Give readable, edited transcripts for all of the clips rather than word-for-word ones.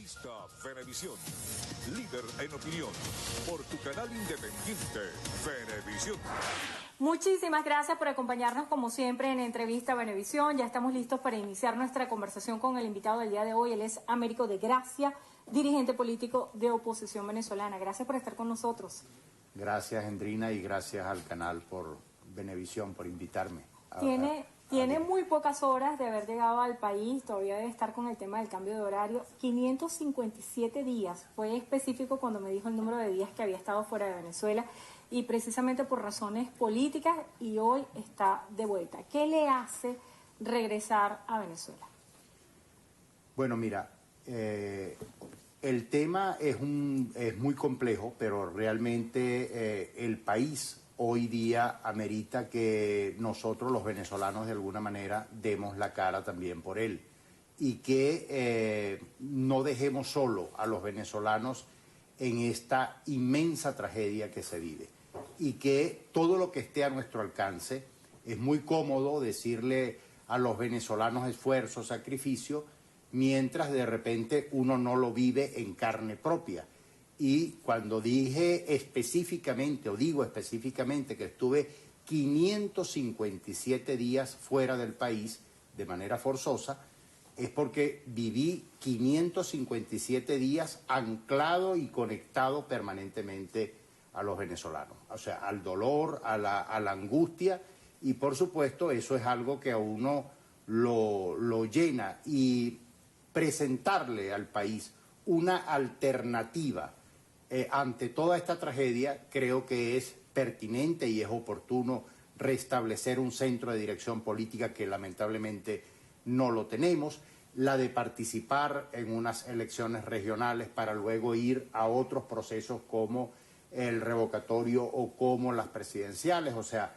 Revista Venevisión, líder en opinión, por tu canal independiente, Venevisión. Muchísimas gracias por acompañarnos como siempre en Entrevista Venevisión. Ya estamos listos para iniciar nuestra conversación con el invitado del día de hoy. Él es Américo de Gracia, dirigente político de oposición venezolana. Gracias por estar con nosotros. Gracias, Hendrina, y gracias al canal por Venevisión por invitarme. Tiene muy pocas horas de haber llegado al país, todavía debe estar con el tema del cambio de horario. 557 días, fue específico cuando me dijo el número de días que había estado fuera de Venezuela y precisamente por razones políticas, y hoy está de vuelta. ¿Qué le hace regresar a Venezuela? Bueno, mira, el tema es muy complejo, pero realmente el país hoy día amerita que nosotros los venezolanos de alguna manera demos la cara también por él y que no dejemos solo a los venezolanos en esta inmensa tragedia que se vive y que todo lo que esté a nuestro alcance. Es muy cómodo decirle a los venezolanos esfuerzo, sacrificio, mientras de repente uno no lo vive en carne propia. Y cuando dije específicamente, o digo específicamente, que estuve 557 días fuera del país de manera forzosa, es porque viví 557 días anclado y conectado permanentemente a los venezolanos, o sea, al dolor, a la angustia, y por supuesto eso es algo que a uno lo llena, y presentarle al país una alternativa ante toda esta tragedia, creo que es pertinente y es oportuno restablecer un centro de dirección política que lamentablemente no lo tenemos, la de participar en unas elecciones regionales para luego ir a otros procesos como el revocatorio o como las presidenciales. O sea,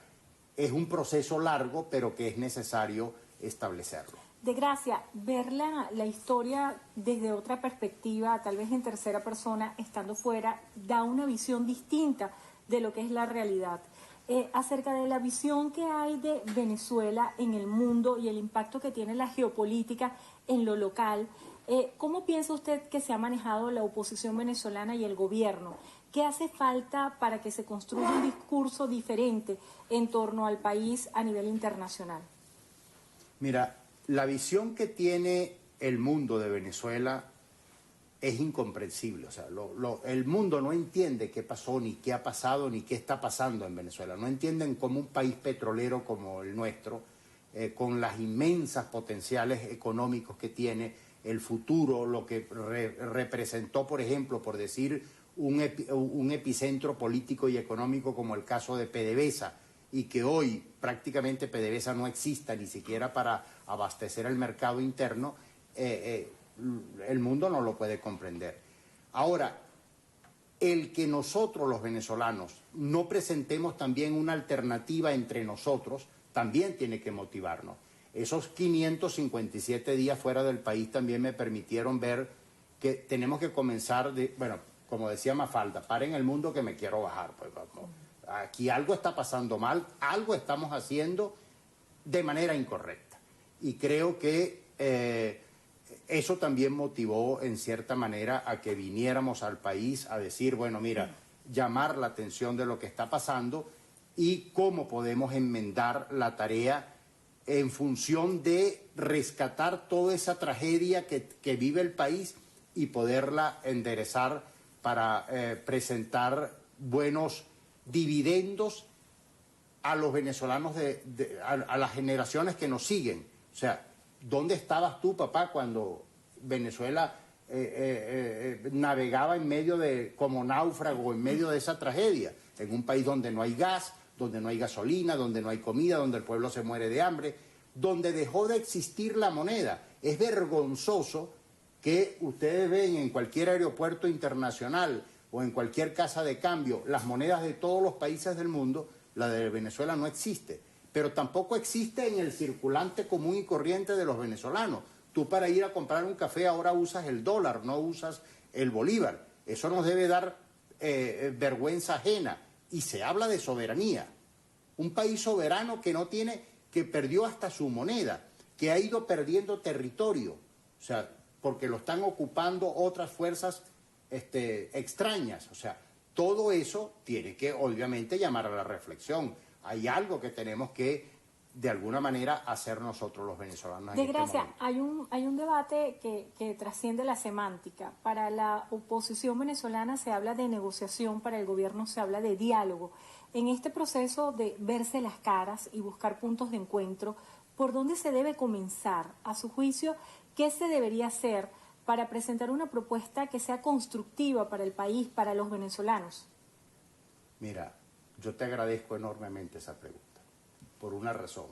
es un proceso largo, pero que es necesario establecerlo. De Gracia, ver la historia desde otra perspectiva, tal vez en tercera persona, estando fuera, da una visión distinta de lo que es la realidad. Acerca de la visión que hay de Venezuela en el mundo y el impacto que tiene la geopolítica en lo local, ¿cómo piensa usted que se ha manejado la oposición venezolana y el gobierno? ¿Qué hace falta para que se construya un discurso diferente en torno al país a nivel internacional? Mira, la visión que tiene el mundo de Venezuela es incomprensible. O sea, el mundo no entiende qué pasó, ni qué ha pasado, ni qué está pasando en Venezuela. No entienden cómo un país petrolero como el nuestro, con las inmensas potenciales económicos que tiene, el futuro, lo que representó, por ejemplo, por decir, un epicentro político y económico como el caso de PDVSA, y que hoy prácticamente PDVSA no exista ni siquiera para abastecer el mercado interno, el mundo no lo puede comprender. Ahora, el que nosotros los venezolanos no presentemos también una alternativa entre nosotros también tiene que motivarnos. Esos 557 días fuera del país también me permitieron ver que tenemos que comenzar bueno, como decía Mafalda, paren el mundo que me quiero bajar. Pues vamos. Aquí algo está pasando mal, algo estamos haciendo de manera incorrecta. Y creo que eso también motivó en cierta manera a que viniéramos al país a decir, bueno, mira, llamar la atención de lo que está pasando y cómo podemos enmendar la tarea en función de rescatar toda esa tragedia que vive el país y poderla enderezar para presentar buenos dividendos a los venezolanos, a las generaciones que nos siguen. O sea, ¿dónde estabas tú, papá, cuando Venezuela navegaba en medio como náufrago, en medio de esa tragedia? En un país donde no hay gas, donde no hay gasolina, donde no hay comida, donde el pueblo se muere de hambre, donde dejó de existir la moneda. Es vergonzoso que ustedes ven en cualquier aeropuerto internacional o en cualquier casa de cambio las monedas de todos los países del mundo, la de Venezuela no existe, pero tampoco existe en el circulante común y corriente de los venezolanos. Tú para ir a comprar un café ahora usas el dólar, no usas el bolívar. Eso nos debe dar vergüenza ajena. Y se habla de soberanía. Un país soberano que no tiene, que perdió hasta su moneda, que ha ido perdiendo territorio. O sea, porque lo están ocupando otras fuerzas extrañas. O sea, todo eso tiene que obviamente llamar a la reflexión. Hay algo que tenemos que, de alguna manera, hacer nosotros los venezolanos. De Gracia, hay un debate que trasciende la semántica. Para la oposición venezolana se habla de negociación, para el gobierno se habla de diálogo. En este proceso de verse las caras y buscar puntos de encuentro, ¿por dónde se debe comenzar? A su juicio, ¿qué se debería hacer para presentar una propuesta que sea constructiva para el país, para los venezolanos? Mira, yo te agradezco enormemente esa pregunta, por una razón.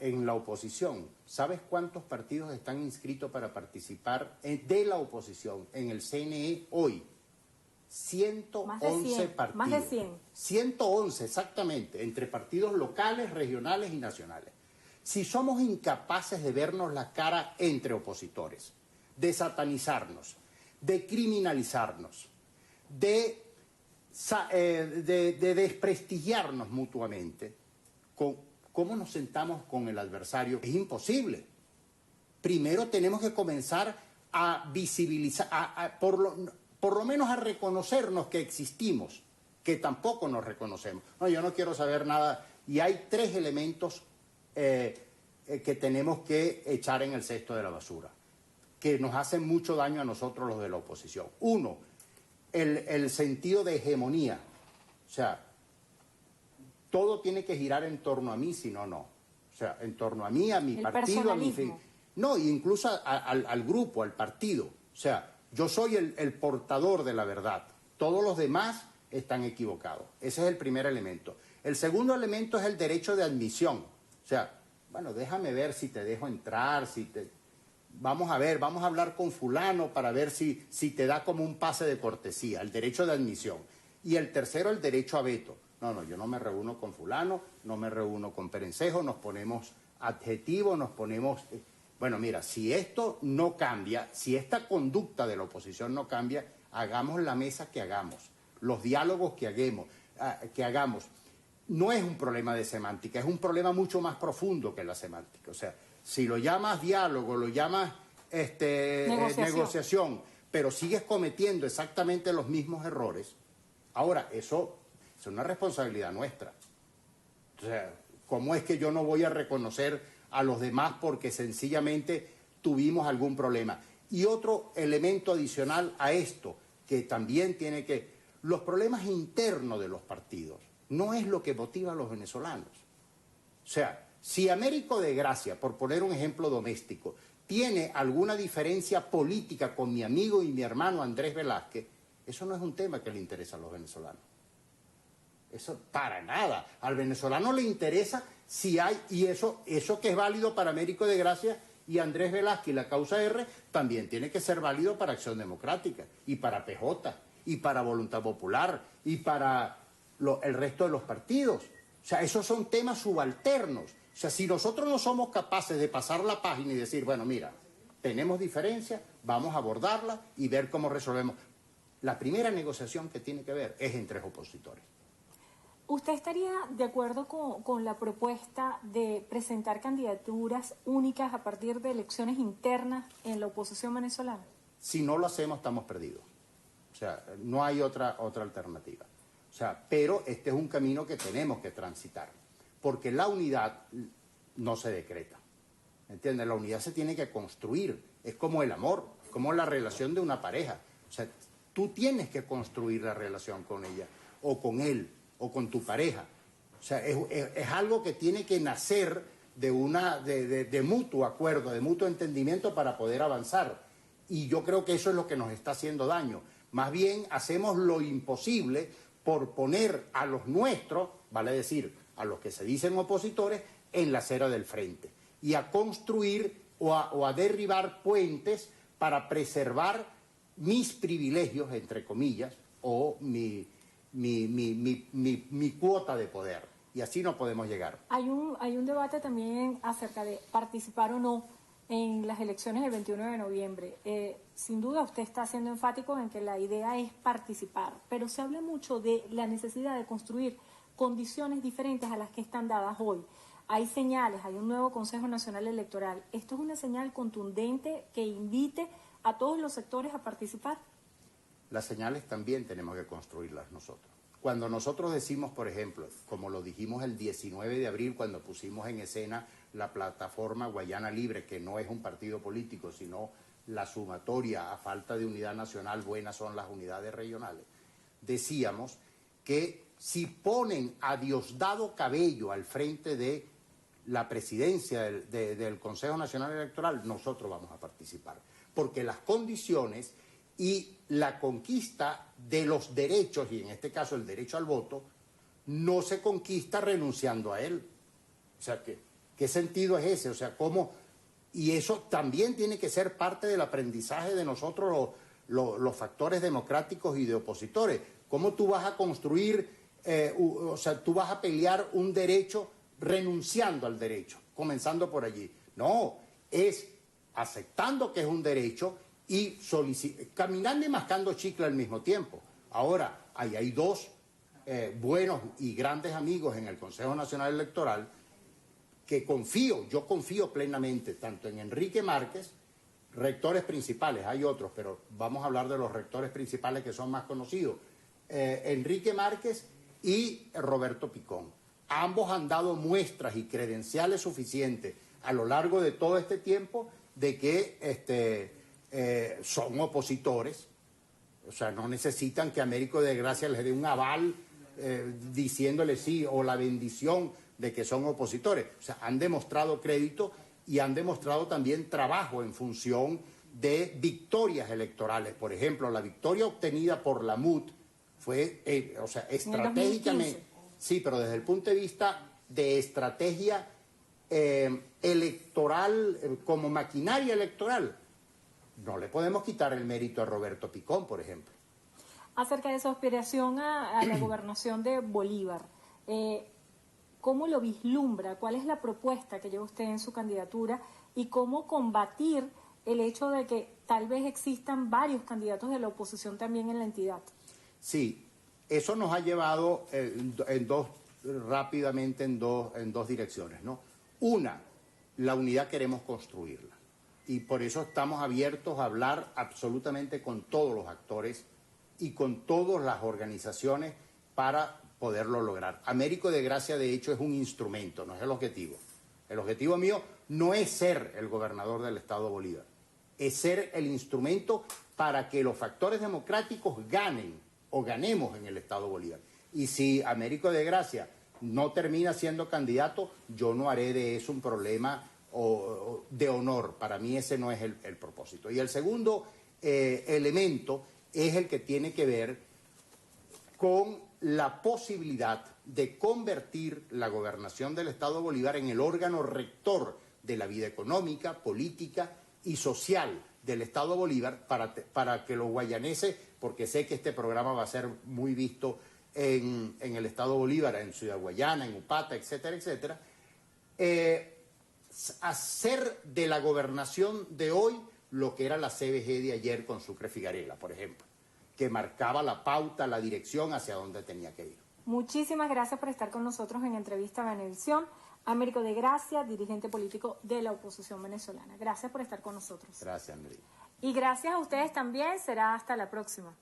En la oposición, ¿sabes cuántos partidos están inscritos para participar de la oposición en el CNE hoy? 111 partidos. Más de 100. 111, exactamente, entre partidos locales, regionales y nacionales. Si somos incapaces de vernos la cara entre opositores, de satanizarnos, de criminalizarnos, de desprestigiarnos mutuamente, ¿cómo nos sentamos con el adversario? Es imposible. Primero tenemos que comenzar a visibilizar, por lo menos a reconocernos que existimos, que tampoco nos reconocemos. No, yo no quiero saber nada. Y hay 3 elementos que tenemos que echar en el cesto de la basura, que nos hacen mucho daño a nosotros los de la oposición. Uno, el sentido de hegemonía. O sea, todo tiene que girar en torno a mí, si no, no. O sea, en torno a mí, a mi partido, a mi fin. No, incluso al grupo, al partido. O sea, yo soy el portador de la verdad. Todos los demás están equivocados. Ese es el primer elemento. El segundo elemento es el derecho de admisión. O sea, bueno, déjame ver si te dejo entrar, vamos a ver, vamos a hablar con fulano para ver si te da como un pase de cortesía, el derecho de admisión. Y el tercero, el derecho a veto. No, yo no me reúno con fulano, no me reúno con Perencejo, nos ponemos adjetivos, nos ponemos... Bueno, mira, si esto no cambia, si esta conducta de la oposición no cambia, hagamos la mesa que hagamos, los diálogos que hagamos. No es un problema de semántica, es un problema mucho más profundo que la semántica. O sea, si lo llamas diálogo, lo llamas negociación, pero sigues cometiendo exactamente los mismos errores, ahora eso es una responsabilidad nuestra. O sea, ¿cómo es que yo no voy a reconocer a los demás porque sencillamente tuvimos algún problema? Y otro elemento adicional a esto, que también tiene que... Los problemas internos de los partidos no es lo que motiva a los venezolanos. O sea, si Américo de Gracia, por poner un ejemplo doméstico, tiene alguna diferencia política con mi amigo y mi hermano Andrés Velázquez, eso no es un tema que le interesa a los venezolanos. Eso para nada. Al venezolano le interesa si hay, y eso que es válido para Américo de Gracia y Andrés Velázquez y la causa R, también tiene que ser válido para Acción Democrática, y para PJ, y para Voluntad Popular, y para el resto de los partidos. O sea, esos son temas subalternos. O sea, si nosotros no somos capaces de pasar la página y decir, bueno, mira, tenemos diferencias, vamos a abordarla y ver cómo resolvemos. La primera negociación que tiene que ver es entre opositores. ¿Usted estaría de acuerdo con la propuesta de presentar candidaturas únicas a partir de elecciones internas en la oposición venezolana? Si no lo hacemos, estamos perdidos. O sea, no hay otra alternativa. O sea, pero este es un camino que tenemos que transitar, porque la unidad no se decreta. ¿Entiendes? La unidad se tiene que construir. Es como el amor, como la relación de una pareja. O sea, tú tienes que construir la relación con ella, o con él, o con tu pareja. O sea, es algo que tiene que nacer de mutuo acuerdo, de mutuo entendimiento para poder avanzar. Y yo creo que eso es lo que nos está haciendo daño. Más bien hacemos lo imposible por poner a los nuestros, vale decir, a los que se dicen opositores, en la acera del frente. Y a construir o a derribar puentes para preservar mis privilegios, entre comillas, o mi cuota de poder. Y así no podemos llegar. Hay un debate también acerca de participar o no en las elecciones del 21 de noviembre. Sin duda usted está siendo enfático en que la idea es participar, pero se habla mucho de la necesidad de construir condiciones diferentes a las que están dadas hoy. hay señales, hay un nuevo Consejo Nacional Electoral. ¿Esto es una señal contundente que invite a todos los sectores a participar? Las señales también tenemos que construirlas nosotros. Cuando nosotros decimos, por ejemplo, como lo dijimos el 19 de abril cuando pusimos en escena la plataforma Guayana Libre, que no es un partido político, sino la sumatoria, a falta de unidad nacional, buenas son las unidades regionales, decíamos que si ponen a Diosdado Cabello al frente de la presidencia del Consejo Nacional Electoral, nosotros vamos a participar, porque las condiciones y la conquista de los derechos, y en este caso el derecho al voto, no se conquista renunciando a él. O sea, ¿qué sentido es ese? O sea, ¿cómo? Y eso también tiene que ser parte del aprendizaje de nosotros los factores democráticos y de opositores. ¿Cómo tú vas a construir, o sea, tú vas a pelear un derecho renunciando al derecho, comenzando por allí? No, es aceptando que es un derecho y caminando y mascando chicle al mismo tiempo. Ahora, ahí hay dos buenos y grandes amigos en el Consejo Nacional Electoral que yo confío plenamente, tanto en Enrique Márquez, rectores principales, hay otros, pero vamos a hablar de los rectores principales que son más conocidos, Enrique Márquez y Roberto Picón. Ambos han dado muestras y credenciales suficientes a lo largo de todo este tiempo de que son opositores, o sea, no necesitan que Américo de Gracia les dé un aval diciéndole sí o la bendición de que son opositores. O sea, han demostrado crédito y han demostrado también trabajo en función de victorias electorales. Por ejemplo, la victoria obtenida por la MUT fue, o sea, estratégicamente, sí, pero desde el punto de vista de estrategia electoral, como maquinaria electoral, no le podemos quitar el mérito a Roberto Picón, por ejemplo. Acerca de su aspiración a la gobernación de Bolívar, ¿cómo lo vislumbra? ¿Cuál es la propuesta que lleva usted en su candidatura? ¿Y cómo combatir el hecho de que tal vez existan varios candidatos de la oposición también en la entidad? Sí, eso nos ha llevado rápidamente en dos direcciones, ¿no? Una, la unidad queremos construirla. Y por eso estamos abiertos a hablar absolutamente con todos los actores y con todas las organizaciones para poderlo lograr. Américo de Gracia, de hecho, es un instrumento, no es el objetivo. El objetivo mío no es ser el gobernador del Estado Bolívar, es ser el instrumento para que los factores democráticos ganen o ganemos en el Estado Bolívar. Y si Américo de Gracia no termina siendo candidato, yo no haré de eso un problema de honor. Para mí ese no es el propósito. Y el segundo elemento es el que tiene que ver con la posibilidad de convertir la gobernación del Estado Bolívar en el órgano rector de la vida económica, política y social del Estado Bolívar para que los guayaneses, porque sé que este programa va a ser muy visto en el Estado Bolívar, en Ciudad Guayana, en Upata, etcétera, etcétera, hacer de la gobernación de hoy lo que era la CBG de ayer con Sucre Figarela, por ejemplo, que marcaba la pauta, la dirección hacia dónde tenía que ir. Muchísimas gracias por estar con nosotros en Entrevista a Venevisión. Américo de Gracia, dirigente político de la oposición venezolana. Gracias por estar con nosotros. Gracias, Andrea. Y gracias a ustedes también. Será hasta la próxima.